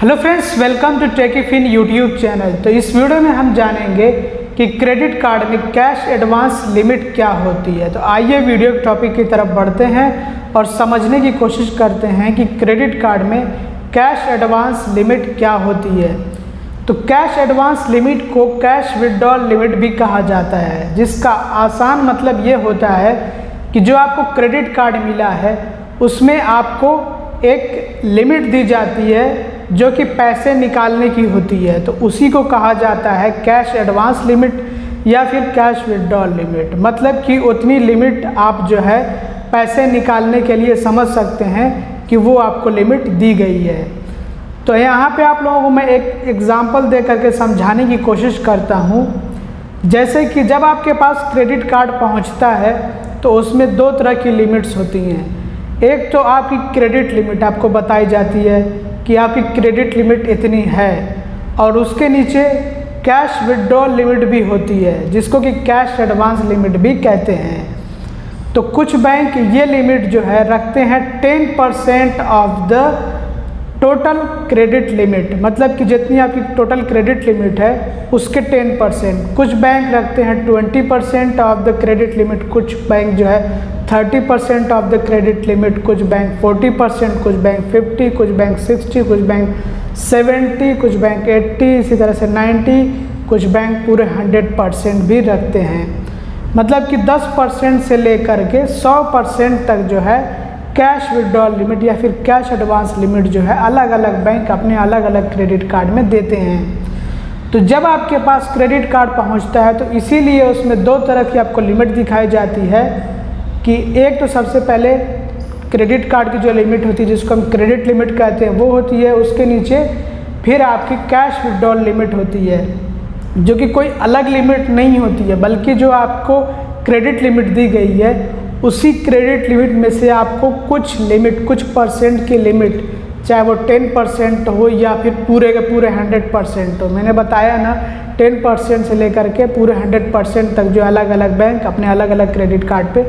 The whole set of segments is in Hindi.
Hello friends, welcome to Techifin YouTube channel. तो इस वीडियो में हम जानेंगे कि क्रेडिट कार्ड में कैश एडवांस लिमिट क्या होती है। तो आइए वीडियो के टॉपिक की तरफ बढ़ते हैं और समझने की कोशिश करते हैं कि क्रेडिट कार्ड में कैश एडवांस लिमिट क्या होती है। तो कैश एडवांस लिमिट को कैश विड्रॉल लिमिट भी कहा जाता है, जिसका आसान मतलब ये होता है कि जो आपको क्रेडिट कार्ड मिला है उसमें आपको एक लिमिट दी जाती है जो कि पैसे निकालने की होती है। तो उसी को कहा जाता है कैश एडवांस लिमिट या फिर कैश विड्रॉल लिमिट। मतलब कि उतनी लिमिट आप जो है पैसे निकालने के लिए समझ सकते हैं कि वो आपको लिमिट दी गई है। तो यहाँ पे आप लोगों को मैं एक एग्जांपल दे करके समझाने की कोशिश करता हूँ। जैसे कि जब आपके पास क्रेडिट कार्ड पहुँचता है तो उसमें दो तरह की लिमिट्स होती हैं। एक तो आपकी क्रेडिट लिमिट आपको बताई जाती है कि आपकी क्रेडिट लिमिट इतनी है, और उसके नीचे कैश विड्रॉल लिमिट भी होती है जिसको कि कैश एडवांस लिमिट भी कहते हैं। तो कुछ बैंक ये लिमिट जो है रखते हैं 10% of the total credit limit, मतलब कि जितनी आपकी टोटल क्रेडिट लिमिट है उसके 10%। कुछ बैंक रखते हैं 20% ऑफ द क्रेडिट लिमिट, कुछ बैंक जो है 30% ऑफ द क्रेडिट लिमिट, कुछ बैंक 40%, कुछ बैंक 50, कुछ बैंक 60, कुछ बैंक 70, कुछ बैंक 80, इसी तरह से 90, कुछ बैंक पूरे 100% भी रखते हैं। मतलब कि 10% से लेकर के 100% तक जो है कैश विड्रॉल लिमिट या फिर कैश एडवांस लिमिट जो है अलग अलग बैंक अपने अलग अलग क्रेडिट कार्ड में देते हैं। तो जब आपके पास क्रेडिट कार्ड पहुंचता है तो इसीलिए उसमें दो तरह की आपको लिमिट दिखाई जाती है कि एक तो सबसे पहले क्रेडिट कार्ड की जो लिमिट होती है जिसको हम क्रेडिट लिमिट कहते हैं वो होती है, उसके नीचे फिर आपकी कैश विड्रॉल लिमिट होती है जो कि कोई अलग लिमिट नहीं होती है, बल्कि जो आपको क्रेडिट लिमिट दी गई है उसी क्रेडिट लिमिट में से आपको कुछ लिमिट, कुछ परसेंट की लिमिट, चाहे वो 10% हो या फिर पूरे के पूरे 100% हो। मैंने बताया ना 10% से लेकर के पूरे 100% तक जो अलग अलग बैंक अपने अलग अलग क्रेडिट कार्ड पे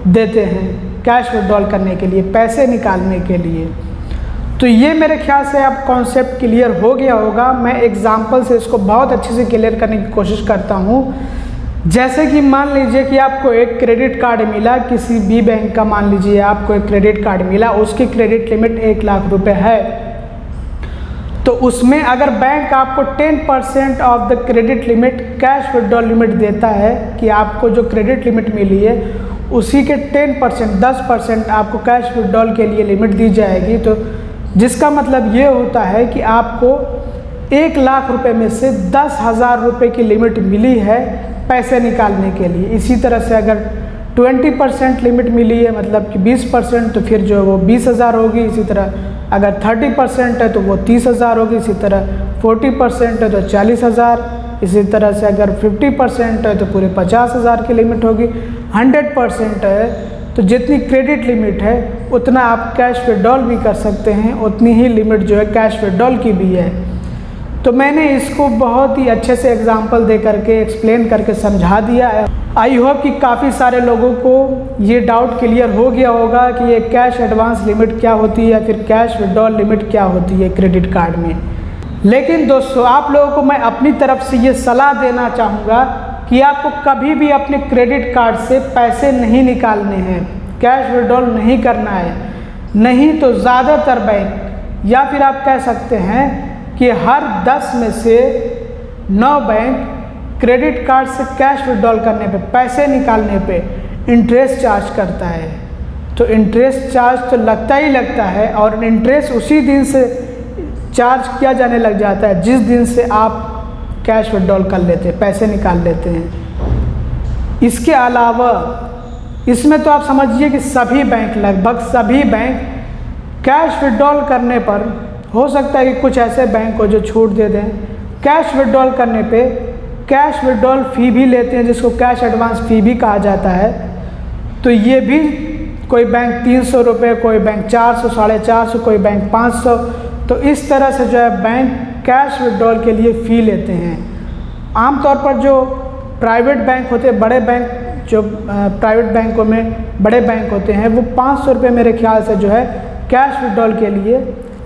देते हैं कैश विड्रॉल करने के लिए, पैसे निकालने के लिए। तो ये मेरे ख्याल से अब कॉन्सेप्ट क्लियर हो गया होगा। मैं एग्जांपल से इसको बहुत अच्छे से क्लियर करने की कोशिश करता हूँ। जैसे कि मान लीजिए कि आपको एक क्रेडिट कार्ड मिला किसी भी बैंक का, मान लीजिए आपको एक क्रेडिट कार्ड मिला, उसकी क्रेडिट लिमिट 1 लाख रुपए है। तो उसमें अगर बैंक आपको 10% of the credit limit cash withdrawal limit देता है कि आपको जो क्रेडिट लिमिट मिली है उसी के 10%, 10% आपको कैश विड्रॉल के लिए लिमिट दी जाएगी। तो जिसका मतलब ये होता है कि आपको 1 लाख रुपए में से 10,000 रुपये की लिमिट मिली है पैसे निकालने के लिए। इसी तरह से अगर 20% लिमिट मिली है मतलब कि 20%, तो फिर जो है वो 20,000 होगी। इसी तरह अगर 30% है तो वो 30,000 होगी। इसी तरह 40% है तो 40,000। इसी तरह से अगर 50% है तो पूरे 50,000 की लिमिट होगी। 100% है तो जितनी क्रेडिट लिमिट है उतना आप कैश विड्रॉल भी कर सकते हैं, उतनी ही लिमिट जो है कैश विड्रॉल की भी है। तो मैंने इसको बहुत ही अच्छे से एग्जांपल दे करके एक्सप्लेन करके समझा दिया है। आई होप कि काफ़ी सारे लोगों को ये डाउट क्लियर हो गया होगा कि ये कैश एडवांस लिमिट क्या होती है या फिर कैश विड्रॉल लिमिट क्या होती है क्रेडिट कार्ड में। लेकिन दोस्तों, आप लोगों को मैं अपनी तरफ से ये सलाह देना चाहूँगा कि आपको कभी भी अपने क्रेडिट कार्ड से पैसे नहीं निकालने हैं, कैश विड्रॉल नहीं करना है। नहीं तो ज़्यादातर बैंक या फिर आप कह सकते हैं कि हर 10 में से 9 बैंक क्रेडिट कार्ड से कैश विड्रॉल करने पे, पैसे निकालने पे इंटरेस्ट चार्ज करता है। तो इंटरेस्ट चार्ज तो लगता ही लगता है, और इंटरेस्ट उसी दिन से चार्ज किया जाने लग जाता है जिस दिन से आप कैश विड्रॉल कर लेते हैं, पैसे निकाल लेते हैं। इसके अलावा इसमें तो आप समझिए कि सभी बैंक, लगभग सभी बैंक कैश विड्रॉल करने पर, हो सकता है कि कुछ ऐसे बैंक हो जो छूट दे दें, कैश विड्रॉल करने पे कैश विड्रॉल फ़ी भी लेते हैं जिसको कैश एडवांस फ़ी भी कहा जाता है। तो ये भी कोई बैंक 300 रुपये, कोई बैंक 400, 450, कोई बैंक 500। तो इस तरह से जो है बैंक कैश विड्रॉल के लिए फ़ी लेते हैं। आमतौर पर जो प्राइवेट बैंक होते हैं, बड़े बैंक, जो प्राइवेट बैंकों में बड़े बैंक होते हैं वो 500 रुपये मेरे ख्याल से जो है कैश विड्रॉल के लिए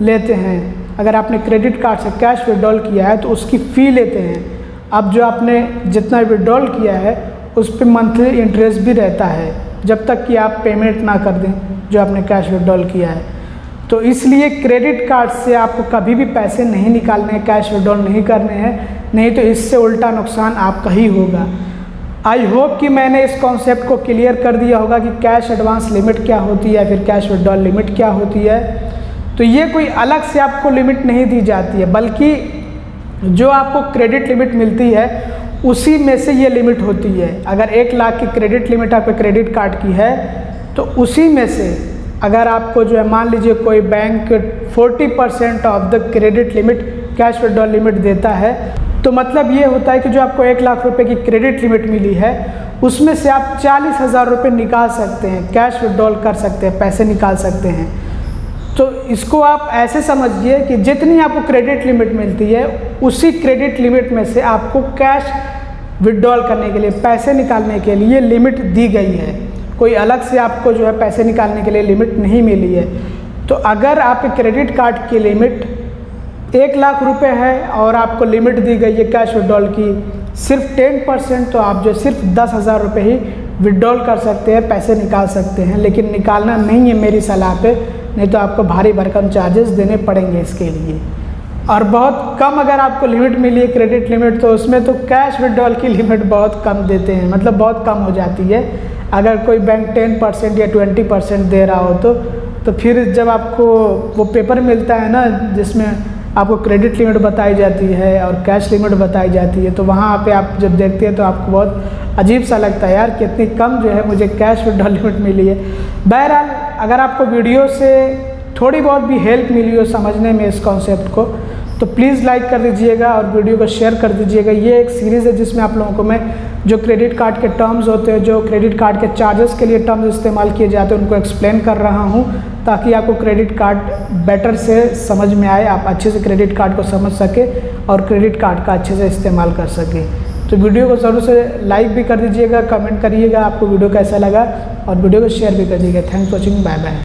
लेते हैं। अगर आपने क्रेडिट कार्ड से कैश विड्रॉल किया है तो उसकी फ़ी लेते हैं। अब जो आपने जितना विड्रॉल किया है उस पर मंथली इंटरेस्ट भी रहता है जब तक कि आप पेमेंट ना कर दें जो आपने कैश विड्रॉल किया है। तो इसलिए क्रेडिट कार्ड से आपको कभी भी पैसे नहीं निकालने हैं, कैश विड्रॉल नहीं करने हैं, नहीं तो इससे उल्टा नुकसान आपका ही होगा। आई होप कि मैंने इस कॉन्सेप्ट को क्लियर कर दिया होगा कि कैश एडवांस लिमिट क्या होती है, फिर कैश विड्रॉल लिमिट क्या होती है। तो ये कोई अलग से आपको लिमिट नहीं दी जाती है, बल्कि जो आपको क्रेडिट लिमिट मिलती है उसी में से ये लिमिट होती है। अगर 1 लाख की क्रेडिट लिमिट आपके क्रेडिट कार्ड की है तो उसी में से अगर आपको जो है मान लीजिए कोई bank 40% of the credit limit cash withdrawal limit देता है, तो मतलब ये होता है कि जो आपको 1 लाख रुपए की क्रेडिट लिमिट मिली है उसमें से आप 40,000 रुपये निकाल सकते हैं, कैश विड्रॉल कर सकते हैं, पैसे निकाल सकते हैं। तो इसको आप ऐसे समझिए कि जितनी आपको क्रेडिट लिमिट मिलती है उसी क्रेडिट लिमिट में से आपको कैश विड्रॉल करने के लिए, पैसे निकालने के लिए लिमिट दी गई है। कोई अलग से आपको जो है पैसे निकालने के लिए लिमिट नहीं मिली है। तो अगर आपके क्रेडिट कार्ड की लिमिट 1 लाख रुपए है और आपको लिमिट दी गई है कैश विड्रॉल की सिर्फ 10%, तो आप जो सिर्फ 10,000 रुपये ही विड्रॉल कर सकते हैं, पैसे निकाल सकते हैं। लेकिन निकालना नहीं है मेरी सलाह पे, नहीं तो आपको भारी भरकम चार्जेस देने पड़ेंगे इसके लिए। और बहुत कम अगर आपको लिमिट मिली है क्रेडिट लिमिट, तो उसमें तो कैश विड्रॉल की लिमिट बहुत कम देते हैं, मतलब बहुत कम हो जाती है। अगर कोई बैंक 10% या 20% दे रहा हो तो फिर जब आपको वो पेपर मिलता है ना जिसमें आपको क्रेडिट लिमिट बताई जाती है और कैश लिमिट बताई जाती है, तो वहाँ पे आप जब देखते हैं तो आपको बहुत अजीब सा लगता है, यार कितनी कम जो है मुझे कैश विड्रॉल लिमिट मिली है। बहरहाल अगर आपको वीडियो से थोड़ी बहुत भी हेल्प मिली हो समझने में इस कॉन्सेप्ट को, तो प्लीज़ लाइक कर दीजिएगा और वीडियो को शेयर कर दीजिएगा। ये एक सीरीज़ है जिसमें आप लोगों को मैं जो क्रेडिट कार्ड के टर्म्स होते हैं, जो क्रेडिट कार्ड के चार्जेस के लिए टर्म्स इस्तेमाल किए जाते हैं, उनको एक्सप्लेन कर रहा हूँ ताकि आपको क्रेडिट कार्ड बेटर से समझ में आए, आप अच्छे से क्रेडिट कार्ड को समझ सके और क्रेडिट कार्ड का अच्छे से इस्तेमाल कर सके। तो वीडियो को ज़रूर से लाइक भी कर दीजिएगा, कमेंट करिएगा आपको वीडियो कैसा लगा और वीडियो को शेयर भी कर दीजिएगा। Thanks for watching, bye bye.